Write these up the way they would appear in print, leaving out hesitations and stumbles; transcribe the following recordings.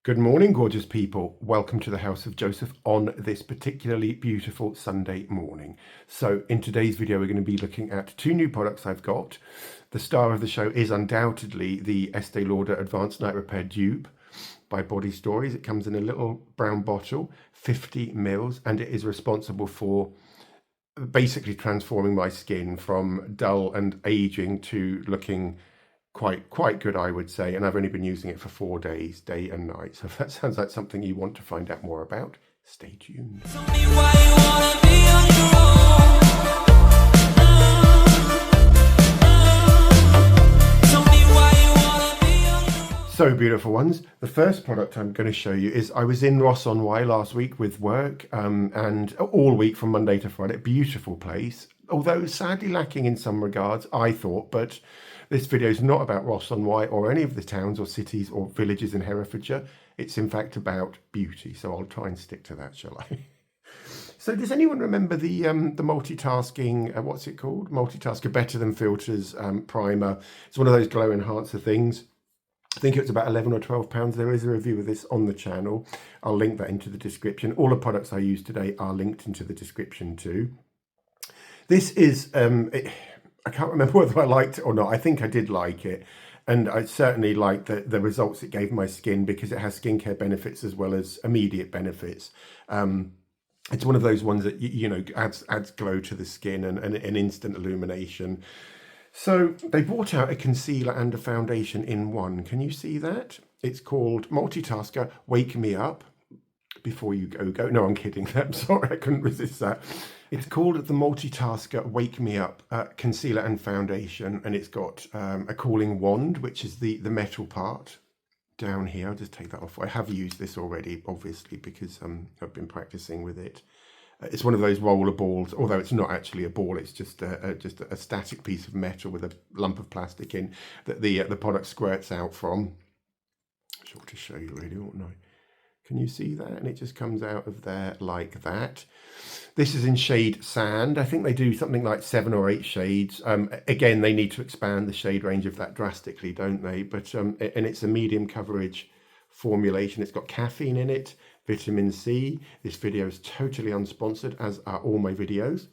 Good morning, gorgeous people. Welcome to the House of Joseph on this particularly beautiful Sunday morning. So in today's video, we're going to be looking at two new products I've got. The star of the show is undoubtedly the Estee Lauder Advanced Night Repair Dupe by Body Stories. It comes in a little brown bottle, 50 mils, and it is responsible for basically transforming my skin from dull and aging to looking quite good, I would say, and I've only been using it for 4 days, day and night. So if that sounds like something you want to find out more about, stay tuned. So beautiful ones. The first product I'm going to show you is I was in Ross-on-Wye last week with work and all week from Monday to Friday. Beautiful place, although sadly lacking in some regards, I thought, but this video is not about Ross-on-Wye or any of the towns or cities or villages in Herefordshire. It's in fact about beauty, so I'll try and stick to that, shall I? So does anyone remember the multitasking, what's it called? Multitasker Better Than Filters primer. It's one of those glow enhancer things. I think it's about 11 or 12 pounds. There is a review of this on the channel. I'll link that into the description. All the products I use today are linked into the description too. This is, I can't remember whether I liked it or not. I think I did like it. And I certainly liked the results it gave my skin because it has skincare benefits as well as immediate benefits. It's one of those ones that, you know, adds glow to the skin and an instant illumination. So they brought out a concealer and a foundation in one. Can you see that? It's called Multitasker Wake Me Up. Before you go. No, I'm kidding. I'm sorry, I couldn't resist that. It's called the Multitasker Wake Me Up Concealer and Foundation, and it's got a cooling wand, which is the metal part down here. I'll just take that off. I have used this already, obviously, because I've been practicing with it. It's one of those roller balls, although it's not actually a ball. It's just a static piece of metal with a lump of plastic in that the product squirts out from. I should to show you really, oughtn't I? Can you see that? And it just comes out of there like that. This is in shade Sand. I think they do something like 7 or 8 shades. Again, they need to expand the shade range of that drastically, don't they? But and it's a medium coverage formulation. It's got caffeine in it, vitamin C. This video is totally unsponsored, as are all my videos.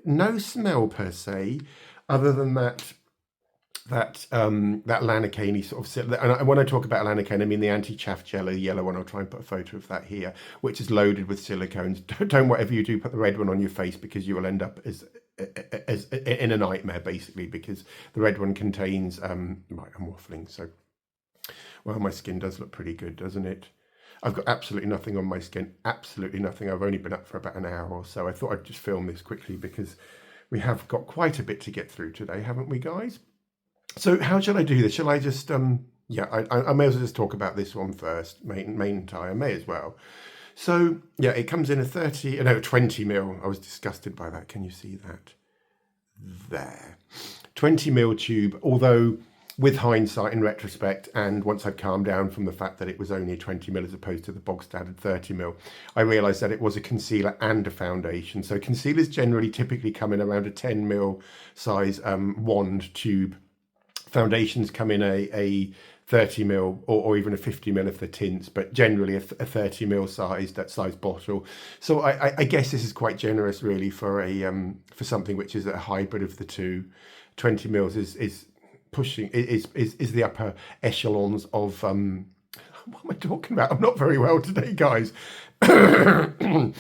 No smell per se, other than that lanacane sort of, and when I talk about lanacane, I mean the anti-chaff jelly yellow one. I'll try and put a photo of that here, which is loaded with silicones. Don't whatever you do, put the red one on your face, because you will end up as in a nightmare basically, because the red one contains right, I'm waffling, so well, my skin does look pretty good, doesn't it? I've got absolutely nothing on my skin, absolutely nothing. I've only been up for about an hour or so. I thought I'd just film this quickly because we have got quite a bit to get through today, haven't we, guys? So how shall I do this? Shall I just, yeah, I may as well just talk about this one first, main tie, I may as well. So, yeah, it comes in a 20 mil. I was disgusted by that. Can you see that? There. 20 mil tube, although with hindsight, in retrospect, and once I'd calmed down from the fact that it was only 20 mil as opposed to the bog standard 30 mil, I realised that it was a concealer and a foundation. So concealers generally typically come in around a 10 mil size wand tube. Foundations come in a 30 mil or even a 50 mil if they're tints, but generally a 30 mil size bottle. So I guess this is quite generous really for something which is a hybrid of the two. 20 mils is pushing, is the upper echelons of what am I talking about? I'm not very well today, guys. Proof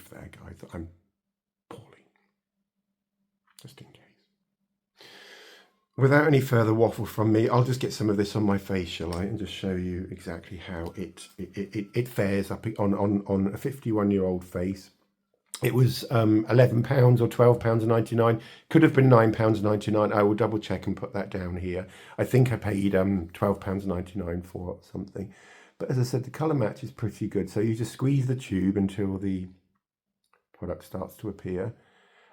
there, guys, that I'm poorly, just in case. Without any further waffle from me, I'll just get some of this on my face, shall I, and just show you exactly how it fares up on a 51-year-old face. It was £11 or £12.99. Could have been £9.99. I will double check and put that down here. I think I paid £12.99 for something. But as I said, the colour match is pretty good. So you just squeeze the tube until the product starts to appear.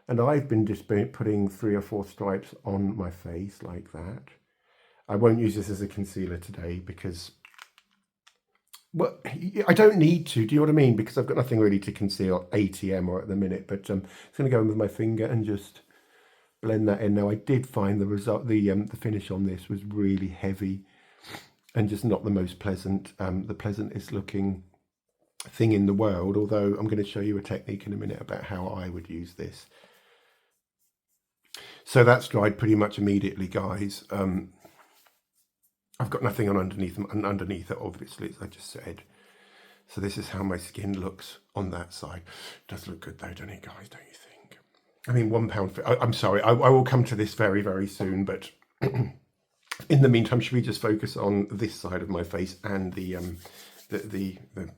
And I've been just putting 3 or 4 stripes on my face like that. I won't use this as a concealer today because, well, I don't need to, do you know what I mean? Because I've got nothing really to conceal ATM or at the minute, but I'm just going to go in with my finger and just blend that in. Now I did find the result, the finish on this was really heavy. and just not the most pleasant, the pleasantest looking thing in the world, although I'm going to show you a technique in a minute about how I would use this. So that's dried pretty much immediately, guys. I've got nothing on underneath it, obviously, as I just said. So this is how my skin looks on that side. It does look good though, doesn't it, guys? Don't you think? I mean, £1. I'm sorry, I will come to this very, very soon, but in the meantime, should we just focus on this side of my face and the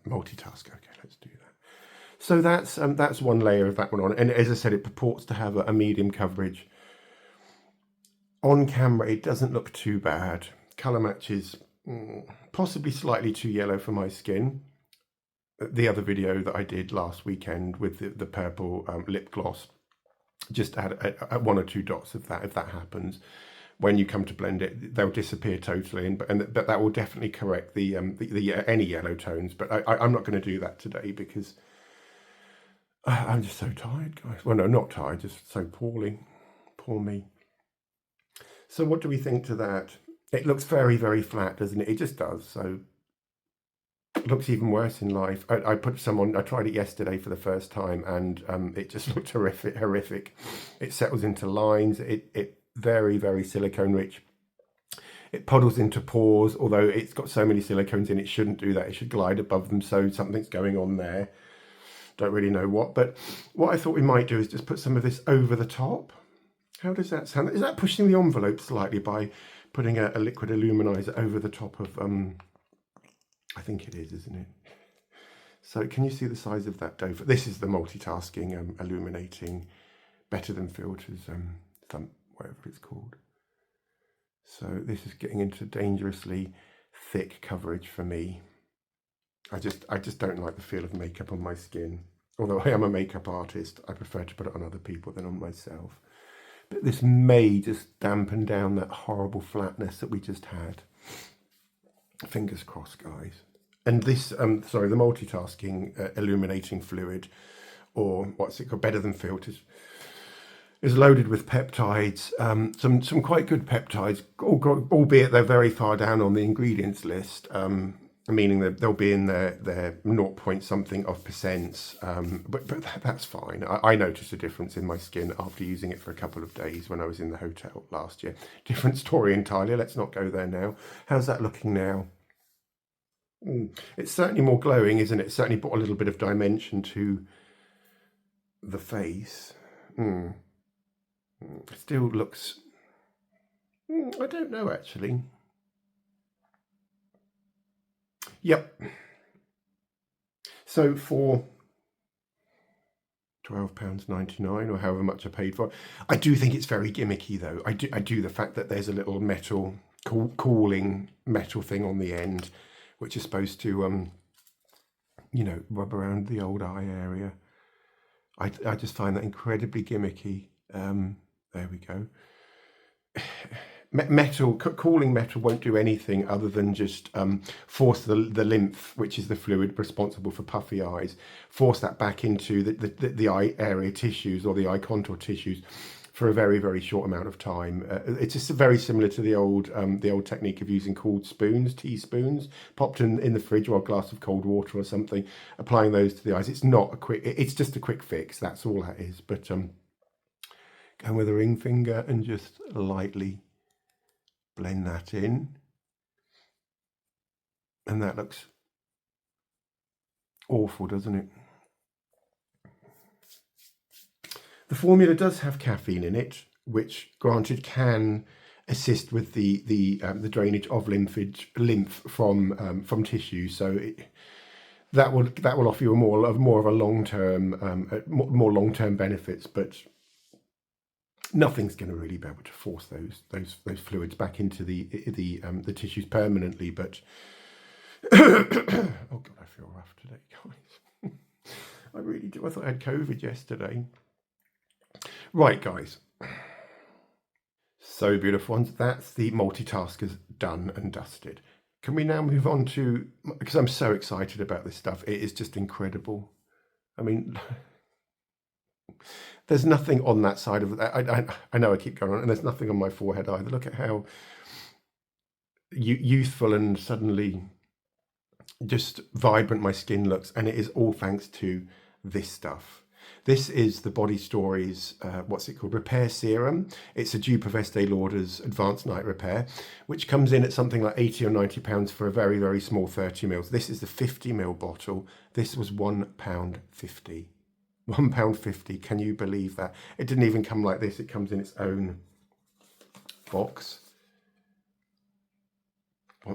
multitasker? Okay, let's do that. So that's one layer of that one on, and as I said, it purports to have a medium coverage. On camera, it doesn't look too bad. Colour matches possibly slightly too yellow for my skin. The other video that I did last weekend with the purple lip gloss just add one or two dots of that. If that happens, when you come to blend it, they'll disappear totally, but that will definitely correct the any yellow tones. But I'm not going to do that today because I'm just so tired, guys. Well, no, not tired, just so poorly. Poor me. So what do we think to that? It looks very, very flat, doesn't it? It just does. So it looks even worse in life. I put some on. I tried it yesterday for the first time, and it just looked horrific. It settles into lines. It very, very silicone rich. It puddles into pores, although it's got so many silicones in, it shouldn't do that. It should glide above them. So something's going on there. Don't really know what, but what I thought we might do is just put some of this over the top. How does that sound? Is that pushing the envelope slightly by putting a liquid illuminizer over the top of, I think it is, isn't it? So can you see the size of that dough? This is the multitasking, illuminating, better than filters, whatever it's called. So this is getting into dangerously thick coverage for me. I just don't like the feel of makeup on my skin. Although I am a makeup artist, I prefer to put it on other people than on myself. But this may just dampen down that horrible flatness that we just had. Fingers crossed, guys. And this, sorry, the multitasking illuminating fluid, or what's it called, better than filters, is loaded with peptides, some quite good peptides, albeit they're very far down on the ingredients list. Meaning that they'll be in their 0 point something of percents, but that's fine. I noticed a difference in my skin after using it for a couple of days when I was in the hotel last year. Different story entirely. Let's not go there now. How's that looking now? It's certainly more glowing, isn't it? It's certainly brought a little bit of dimension to the face. It still looks... I don't know, actually. Yep. So for £12.99 or however much I paid for it, I do think it's very gimmicky though. I do the fact that there's a little metal cooling metal thing on the end, which is supposed to you know, rub around the old eye area. I just find that incredibly gimmicky. There we go. Cooling metal won't do anything other than just force the lymph, which is the fluid responsible for puffy eyes, force that back into the eye area tissues or the eye contour tissues for a very, very short amount of time. It's just very similar to the old technique of using cooled spoons, teaspoons, popped in the fridge or a glass of cold water or something, applying those to the eyes. It's not a quick, it's just a quick fix. That's all that is. But go with a ring finger and just lightly blend that in, and that looks awful, doesn't it? The formula does have caffeine in it, which granted can assist with the drainage of lymph from tissue. So that will offer you more of a more long-term benefits, but nothing's going to really be able to force those fluids back into the tissues permanently. But oh god, I feel rough today, guys. I really do. I thought I had COVID yesterday. Right, guys. So beautiful ones. That's the multitaskers done and dusted. Can we now move on to, because I'm so excited about this stuff. It is just incredible. I mean, there's nothing on that side of that. I know I keep going on, and there's nothing on my forehead either. Look at how youthful and suddenly just vibrant my skin looks, and it is all thanks to this stuff. This is the Body Stories, what's it called? Repair Serum. It's a dupe of Estee Lauder's Advanced Night Repair, which comes in at something like 80 or 90 pounds for a very, very small 30 mils. This is the 50 ml bottle. This was £1.50. £1.50. Can you believe that? It didn't even come like this. It comes in its own box.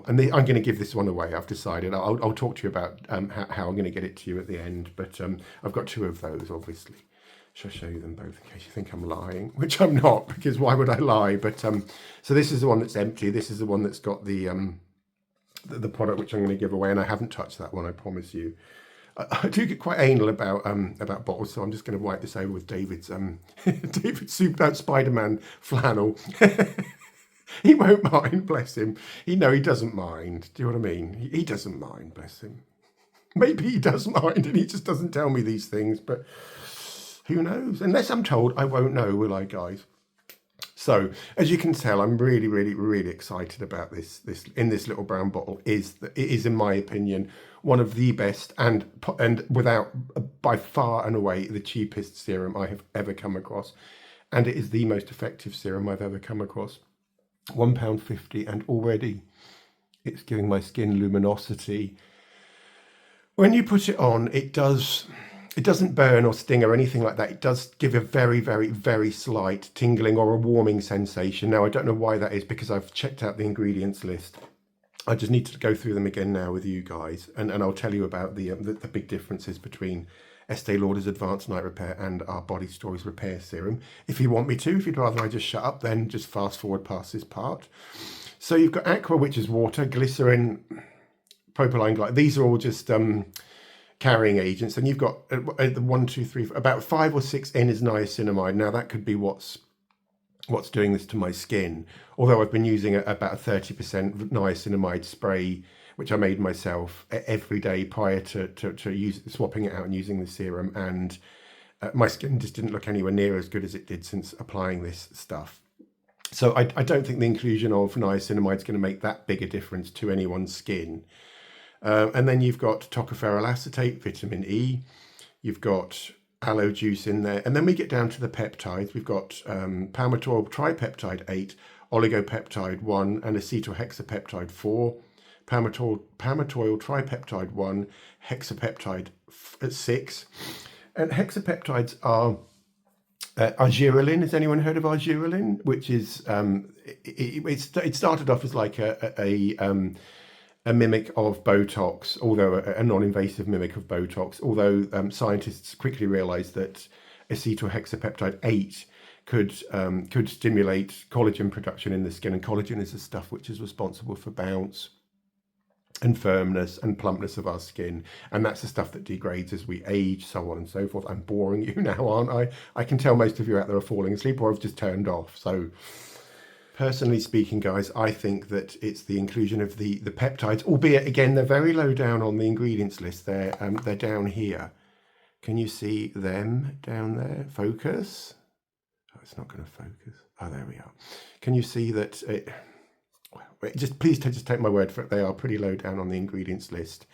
And I'm going to give this one away. I've decided. I'll talk to you about how I'm going to get it to you at the end. But I've got two of those, obviously. Shall I show you them both in case you think I'm lying? Which I'm not, because why would I lie? But so this is the one that's empty. This is the one that's got the product which I'm going to give away, and I haven't touched that one. I promise you. I do get quite anal about bottles, so I'm just going to wipe this over with David's David's Spider-Man flannel. He won't mind, bless him. He doesn't mind. Do you know what I mean? He doesn't mind, bless him. Maybe he does mind and he just doesn't tell me these things, but who knows? Unless I'm told, I won't know, will I, guys? So, as you can tell, I'm really, really, really excited about this in this little brown bottle. It is, in my opinion, one of the best and without, by far and away, the cheapest serum I have ever come across. And it is the most effective serum I've ever come across. £1.50, and already it's giving my skin luminosity. When you put it on, it doesn't burn or sting or anything like that. It does give a very, very, very slight tingling or a warming sensation. Now, I don't know why that is, because I've checked out the ingredients list. I just need to go through them again now with you guys, and I'll tell you about the big differences between Estee Lauder's Advanced Night Repair and our Body Stories Repair Serum. If you want me to, if you'd rather I just shut up, then just fast forward past this part. So you've got aqua, which is water, glycerin, propylene glycol. These are all just carrying agents. And you've got about 5 or 6 N is niacinamide. Now that could be what's doing this to my skin. Although I've been using about a 30% niacinamide spray, which I made myself every day prior to swapping it out and using the serum, and my skin just didn't look anywhere near as good as it did since applying this stuff. So I don't think the inclusion of niacinamide is going to make that big a difference to anyone's skin. And then you've got tocopherol acetate, vitamin E, you've got aloe juice in there, and then we get down to the peptides. We've got palmitoyl tripeptide 8, oligopeptide 1, and acetohexapeptide 4. Palmitoyl tripeptide 1, hexapeptide 6. And hexapeptides are argireline. Has anyone heard of argireline? Which is, it started off as like a mimic of Botox, although a non-invasive mimic of Botox, although scientists quickly realized that acetohexapeptide 8 could stimulate collagen production in the skin, and collagen is the stuff which is responsible for bounce and firmness and plumpness of our skin, and that's the stuff that degrades as we age, so on and so forth. I'm boring you now, aren't I? I can tell most of you out there are falling asleep or have just turned off. So personally speaking, guys, I think that it's the inclusion of the peptides, albeit again they're very low down on the ingredients list. They're down here. Can you see them down there? Focus. Oh, it's not going to focus. Oh, there we are. Can you see that please just take my word for it, they are pretty low down on the ingredients list.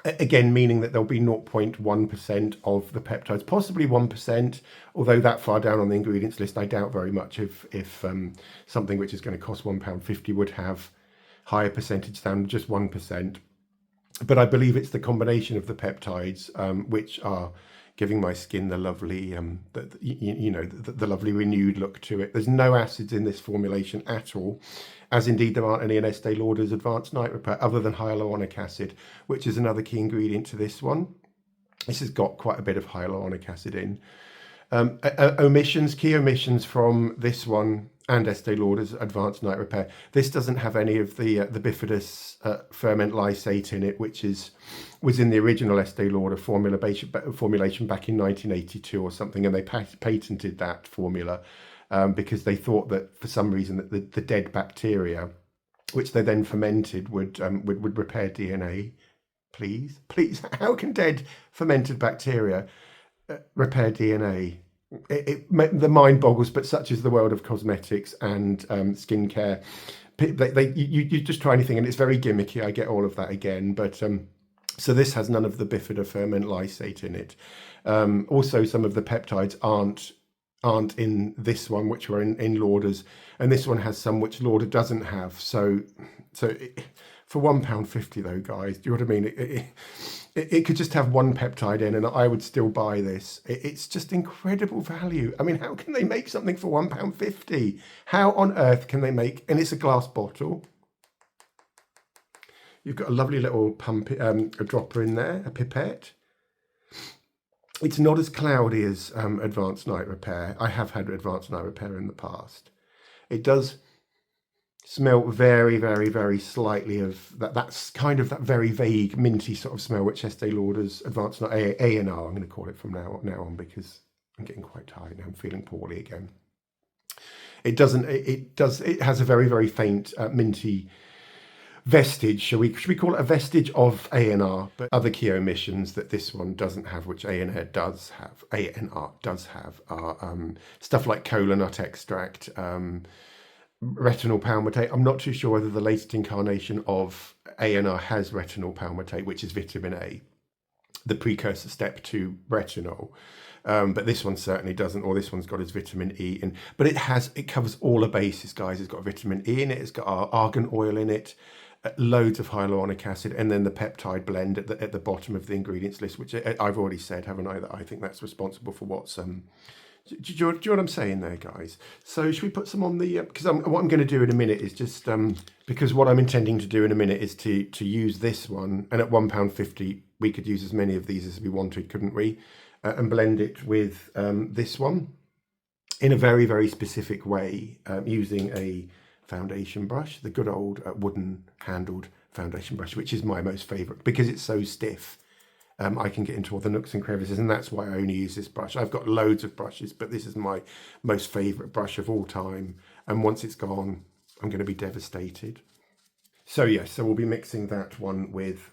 Again, meaning that there'll be 0.1% of the peptides, possibly 1%, although that far down on the ingredients list, I doubt very much if something which is going to cost £1.50 would have higher percentage than just 1%. But I believe it's the combination of the peptides which are giving my skin the lovely, the lovely renewed look to it. There's no acids in this formulation at all, as indeed there aren't any in Estee Lauder's Advanced Night Repair, other than hyaluronic acid, which is another key ingredient to this one. This has got quite a bit of hyaluronic acid in. Key omissions from this one and Estee Lauder's Advanced Night Repair. This doesn't have any of the bifidus ferment lysate in it, which was in the original Estee Lauder formulation back in 1982 or something, and they patented that formula because they thought that for some reason that the dead bacteria, which they then fermented, would repair DNA. Please, how can dead fermented bacteria repair DNA? The mind boggles, but such is the world of cosmetics and skincare. you just try anything, and it's very gimmicky. I get all of that again, but so this has none of the bifidoferment lysate in it. Also, some of the peptides aren't in this one, which were in Lauder's, and this one has some which Lauder doesn't have. So for £1.50 though, guys, do you know what I mean? It could just have one peptide in, and I would still buy this. It's just incredible value. I mean, how can they make something for £1.50? How on earth can they make? And it's a glass bottle. You've got a lovely little pump, a dropper in there, a pipette. It's not as cloudy as Advanced Night Repair. I have had Advanced Night Repair in the past. It does smell very, very, very slightly of that. That's kind of that very vague minty sort of smell which Estee Lauder's Advanced Night A&R, I'm going to call it from now on, because I'm getting quite tired now. I'm feeling poorly again. It doesn't. It does. It has a very, very faint minty vestige. Should we call it a vestige of A&R? But other key omissions that this one doesn't have, which A&R does have, are stuff like cola nut extract, retinol palmitate. I'm not too sure whether the latest incarnation of A&R has retinol palmitate, which is vitamin A, the precursor step to retinol. But this one certainly doesn't, or this one's got its vitamin E in. But it covers all the bases, guys. It's got vitamin E in it. It's got argan oil in it, loads of hyaluronic acid, and then the peptide blend at the bottom of the ingredients list, which I've already said, haven't I, that I think that's responsible for what's Do you know what I'm saying there, guys? So should we put some on the, because what I'm going to do in a minute is just, because what I'm intending to do in a minute is to use this one, and at £1.50 we could use as many of these as we wanted, couldn't we? And blend it with this one in a very, very specific way, using a foundation brush, the good old wooden handled foundation brush, which is my most favourite because it's so stiff. I can get into all the nooks and crevices, and that's why I only use this brush. I've got loads of brushes, but this is my most favourite brush of all time. And once it's gone, I'm going to be devastated. So yes, so we'll be mixing that one with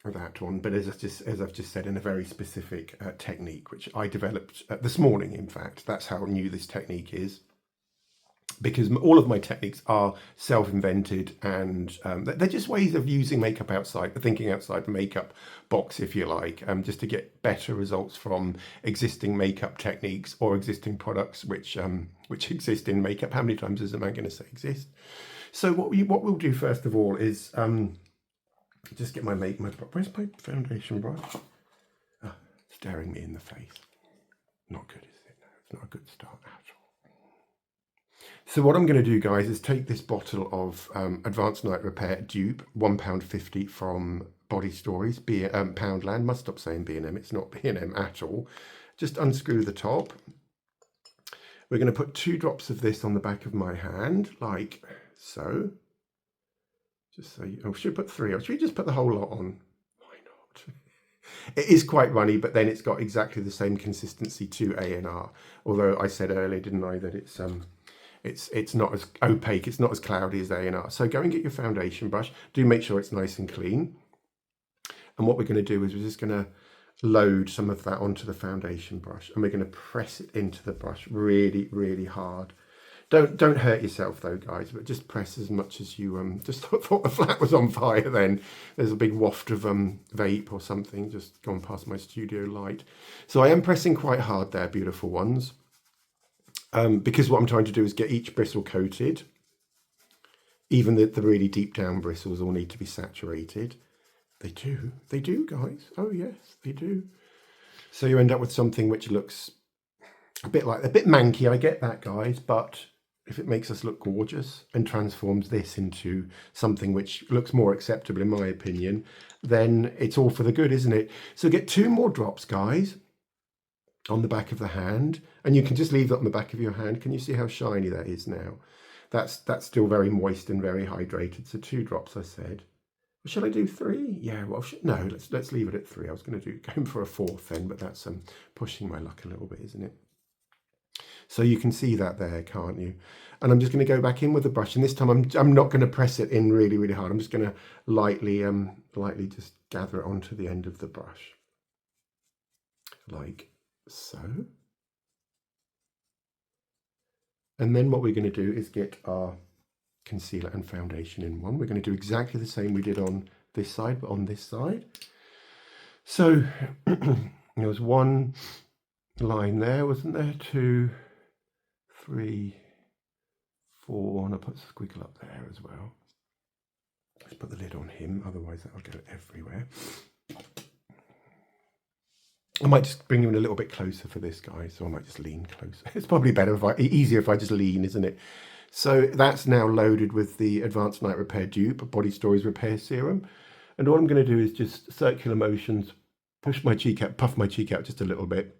that one, but as I've just said, in a very specific technique, which I developed this morning. In fact, that's how new this technique is. Because all of my techniques are self-invented, and they're just ways of using makeup outside, thinking outside the makeup box, if you like, just to get better results from existing makeup techniques or existing products which exist in makeup. How many times is a man going to say exist? So what we'll do first of all is just get my where's my foundation brush? Staring me in the face. Not good, is it? No, it's not a good start at all. So what I'm going to do, guys, is take this bottle of Advanced Night Repair dupe, £1.50 from Body Stories, Poundland. Must stop saying B&M. It's not B&M at all. Just unscrew the top. We're going to put 2 drops of this on the back of my hand, like so. Just so you, should we put 3, or should we just put the whole lot on? Why not? It is quite runny, but then it's got exactly the same consistency to A&R. Although I said earlier, didn't I, that it's not as opaque, it's not as cloudy as A&R. So go and get your foundation brush. Do make sure it's nice and clean. And what we're going to do is we're just going to load some of that onto the foundation brush, and we're going to press it into the brush really, really hard. Don't hurt yourself though, guys, but just press as much as you just thought the flat was on fire then. There's a big waft of vape or something just gone past my studio light. So I am pressing quite hard there, beautiful ones. Because what I'm trying to do is get each bristle coated. Even the really deep down bristles all need to be saturated. They do, guys. Oh yes, they do. So you end up with something which looks a bit manky, I get that, guys, but if it makes us look gorgeous and transforms this into something which looks more acceptable, in my opinion, then it's all for the good, isn't it? So get 2 more drops, guys, on the back of the hand, and you can just leave that on the back of your hand. Can you see how shiny that is now? That's still very moist and very hydrated. So 2 drops, I said. Well, shall I do 3? Yeah, well, no, let's leave it at 3. I was going to go for a 4th then, but that's pushing my luck a little bit, isn't it? So you can see that there, can't you? And I'm just going to go back in with the brush, and this time I'm not going to press it in really, really hard. I'm just going to lightly just gather it onto the end of the brush, like so. And then what we're going to do is get our concealer and foundation in one. We're going to do exactly the same we did on this side, but on this side. So there was one line there, wasn't there? 2, 3, 4, and I put a squiggle up there as well. Let's put the lid on him, otherwise that'll go everywhere. I might just bring you in a little bit closer for this guy, so I might just lean closer. It's probably better easier if I just lean, isn't it? So that's now loaded with the Advanced Night Repair dupe, Body Stories Repair Serum. And all I'm going to do is just circular motions, push my cheek out, puff my cheek out just a little bit.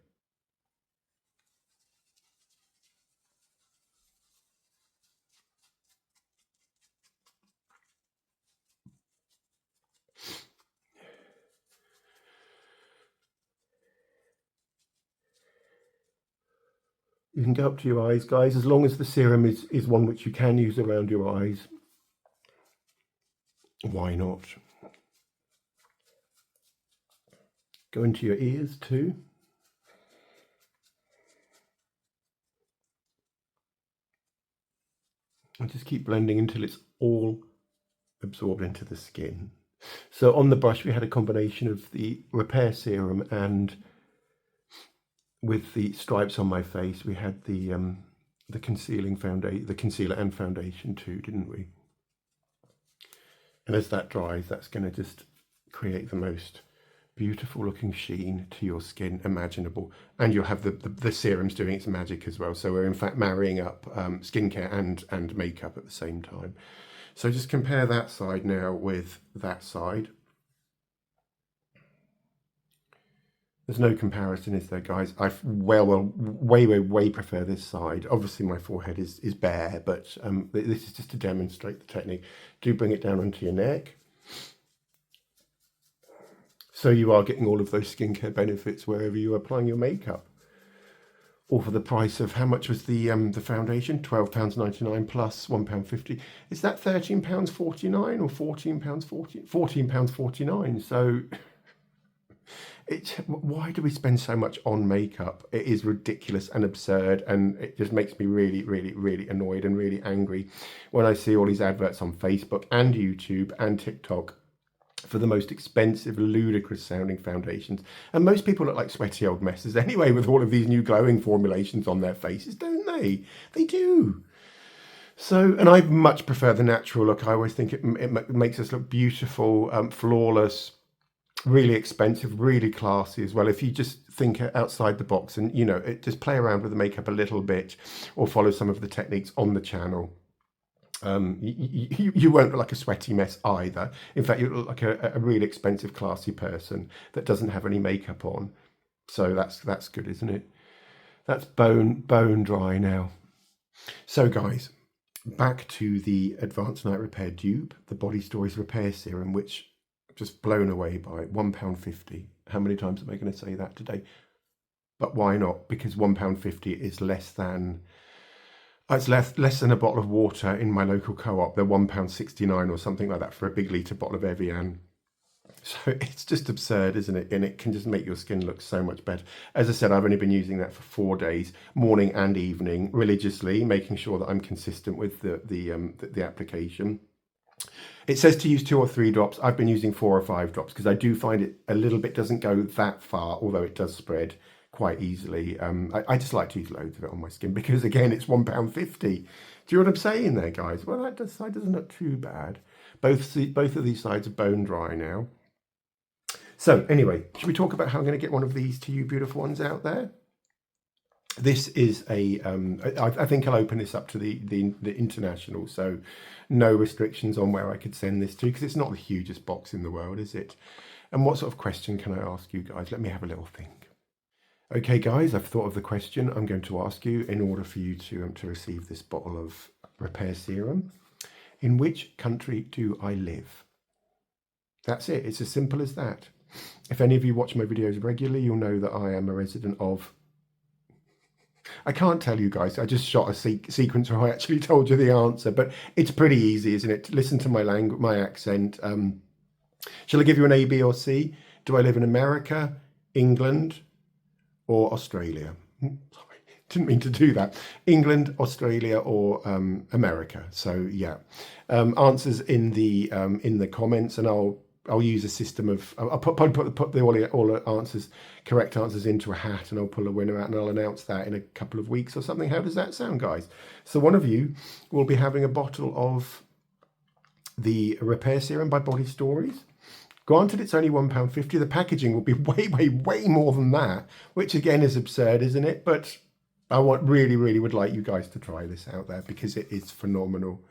You can go up to your eyes, guys, as long as the serum is one which you can use around your eyes. Why not? Go into your ears too. And just keep blending until it's all absorbed into the skin. So on the brush we had a combination of the repair serum, and with the stripes on my face we had the concealing foundation, the concealer and foundation too, didn't we? And as that dries, that's going to just create the most beautiful looking sheen to your skin imaginable, and you'll have the serums doing its magic as well. So we're in fact marrying up skincare and makeup at the same time. So just compare that side now with that side. There's no comparison, is there, guys? I way prefer this side. Obviously my forehead is bare, but this is just to demonstrate the technique. Do bring it down onto your neck. So you are getting all of those skincare benefits wherever you're applying your makeup. All for the price of, how much was the foundation? £12.99 plus £1.50. Is that £13.49 or £14.40? £14.49. So why do we spend so much on makeup? It is ridiculous and absurd, and it just makes me really annoyed and really angry when I see all these adverts on Facebook and YouTube and TikTok for the most expensive, ludicrous sounding foundations. And most people look like sweaty old messes anyway with all of these new glowing formulations on their faces, don't they? They do. So, and I much prefer the natural look. I always think it makes us look beautiful, flawless, really expensive, really classy as well. If you just think outside the box and, you know, just play around with the makeup a little bit or follow some of the techniques on the channel, you won't look like a sweaty mess either. In fact, you look like a really expensive, classy person that doesn't have any makeup on. So that's good, isn't it? That's bone dry now. So guys, back to the Advanced Night Repair dupe, the Body Stories Repair Serum, which I'm just blown away by. £1.50. How many times am I going to say that today? But why not? Because £1.50 is less than... It's less than a bottle of water in my local co-op. They're £1.69 or something like that for a big litre bottle of Evian. So it's just absurd, isn't it? And it can just make your skin look so much better. As I said, I've only been using that for 4 days, morning and evening, religiously, making sure that I'm consistent with the application. It says to use 2 or 3 drops. I've been using 4 or 5 drops because I do find it a little bit doesn't go that far, although it does spread quite easily. I just like to use loads of it on my skin because, again, it's £1.50. Do you know what I'm saying there, guys? Well, that side doesn't look too bad. Both of these sides are bone dry now. So anyway, should we talk about how I'm going to get one of these to you beautiful ones out there? This is a, I think I'll open this up to the international, so no restrictions on where I could send this to, because it's not the hugest box in the world, is it? And what sort of question can I ask you guys? Let me have a little think. Okay, guys, I've thought of the question I'm going to ask you in order for you to receive this bottle of repair serum. In which country do I live? That's it. It's as simple as that. If any of you watch my videos regularly, you'll know that I am a resident of... I can't tell you guys. I just shot a sequence where I actually told you the answer, but it's pretty easy, isn't it? Listen to my language, my accent. Shall I give you an A, B, or C? Do I live in America, England, or Australia? Sorry. didn't mean to do that. England, Australia, or America. So yeah, answers in the comments, and I'll use a system of I'll put all the answers, correct answers, into a hat, and I'll pull a winner out, and I'll announce that in a couple of weeks or something. How does that sound, guys? So one of you will be having a bottle of the Repair Serum by Body Stories. Granted, it's only £1.50. The packaging will be way more than that, which again is absurd, isn't it? But I really would like you guys to try this out there, because it is phenomenal.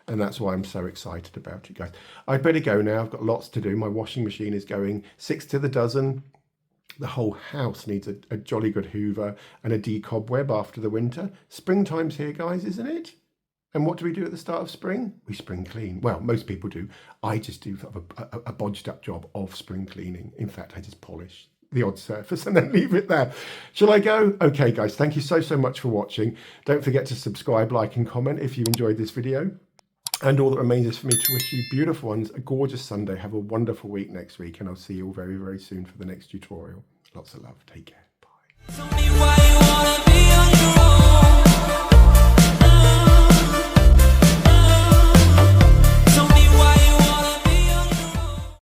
And that's why I'm so excited about it, guys. I'd better go now. I've got lots to do. My washing machine is going 6 to the dozen. The whole house needs a jolly good hoover and a decobweb after the winter. Springtime's here, guys, isn't it? And what do we do at the start of spring? We spring clean. Well, most people do. I just do a bodged up job of spring cleaning. In fact, I just polish the odd surface and then leave it there. Shall I go? Okay, guys, thank you so much for watching. Don't forget to subscribe, like, and comment if you enjoyed this video. And all that remains is for me to wish you beautiful ones a gorgeous Sunday. Have a wonderful week next week, and I'll see you all very soon for the next tutorial. Lots of love. Take care. Bye.